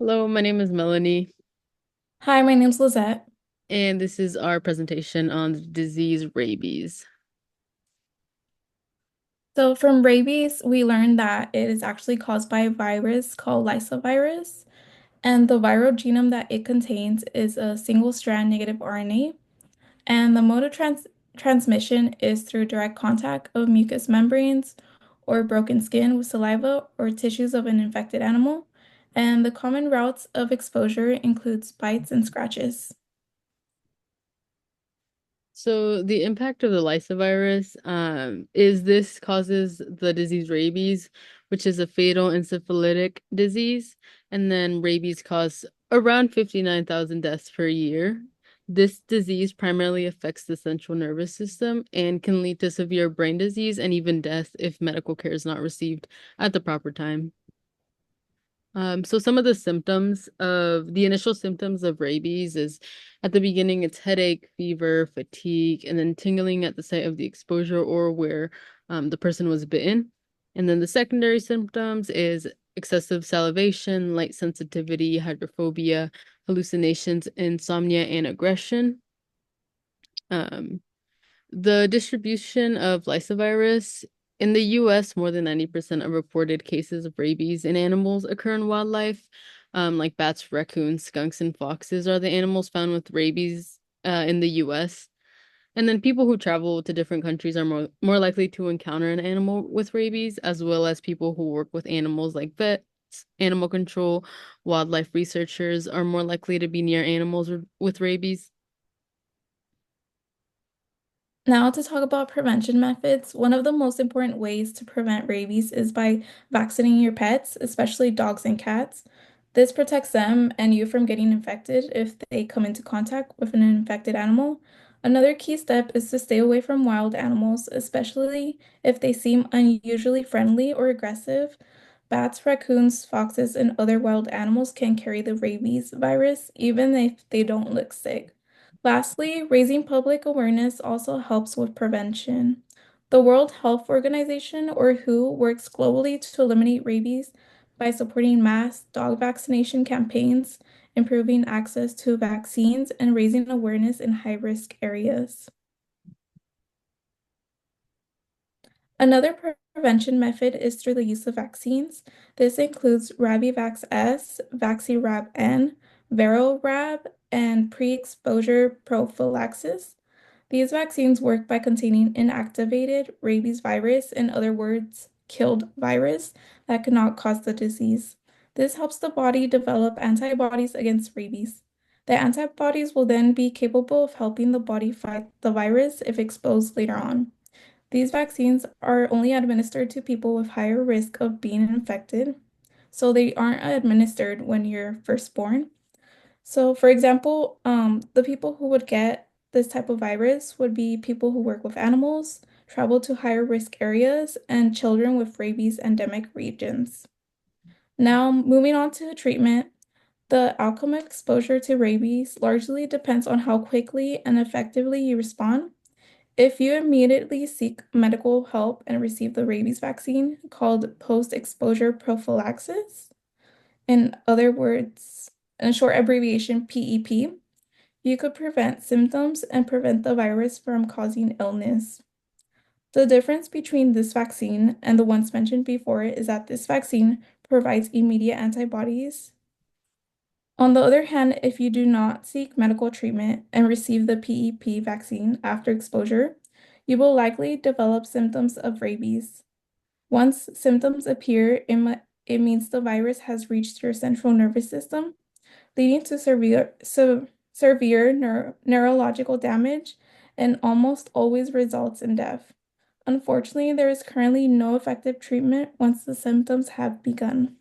Hello, my name is Melanie, Hi, my name's Lizette. and this is our presentation on the disease rabies. So, from rabies, we learned that it is actually caused by a virus called lysovirus, and the viral genome that it contains is a single-strand negative RNA, and the mode of transmission is through direct contact of mucous membranes or broken skin with saliva or tissues of an infected animal, and the common routes of exposure includes bites and scratches. So the impact of the lysovirus is this causes the disease rabies, which is a fatal encephalitic disease, and then rabies cause around 59,000 deaths per year. This disease primarily affects the central nervous system and can lead to severe brain disease and even death if medical care is not received at the proper time. So some of the initial symptoms of rabies is at the beginning, it's headache, fever, fatigue, and then tingling at the site of the exposure or where the person was bitten. And then the secondary symptoms is excessive salivation, light sensitivity, hydrophobia, hallucinations, insomnia, and aggression. Um, the distribution of lysovirus in the US, more than 90% of reported cases of rabies in animals occur in wildlife. Like bats, raccoons, skunks, and foxes are the animals found with rabies in the US. And then people who travel to different countries are more likely to encounter an animal with rabies, as well as people who work with animals like vets, animal control, wildlife researchers are more likely to be near animals with rabies. Now, to talk about prevention methods, one of the most important ways to prevent rabies is by vaccinating your pets, especially dogs and cats. This protects them and you from getting infected if they come into contact with an infected animal. Another key step is to stay away from wild animals, especially if they seem unusually friendly or aggressive. Bats, raccoons, foxes, and other wild animals can carry the rabies virus even if they don't look sick. Lastly, raising public awareness also helps with prevention. The World Health Organization, or WHO, works globally to eliminate rabies by supporting mass dog vaccination campaigns, improving access to vaccines, and raising awareness in high-risk areas. Another prevention method is through the use of vaccines. This includes Rabivax S, Vaxirab N, VeriRab, and pre-exposure prophylaxis. These vaccines work by containing inactivated rabies virus, in other words, killed virus, that cannot cause the disease. This helps the body develop antibodies against rabies. The antibodies will then be capable of helping the body fight the virus if exposed later on. These vaccines are only administered to people with higher risk of being infected, so they aren't administered when you're first born. So, for example, the people who would get this type of virus would be people who work with animals, travel to higher risk areas, and children with rabies endemic regions. Now, moving on to treatment, the outcome of exposure to rabies largely depends on how quickly and effectively you respond. If you immediately seek medical help and receive the rabies vaccine called post-exposure prophylaxis, in other words, in a short abbreviation, PEP, you could prevent symptoms and prevent the virus from causing illness. The difference between this vaccine and the ones mentioned before is that this vaccine provides immediate antibodies. On the other hand, if you do not seek medical treatment and receive the PEP vaccine after exposure, you will likely develop symptoms of rabies. Once symptoms appear, it means the virus has reached your central nervous system, leading to severe neurological damage and almost always results in death. Unfortunately, there is currently no effective treatment once the symptoms have begun.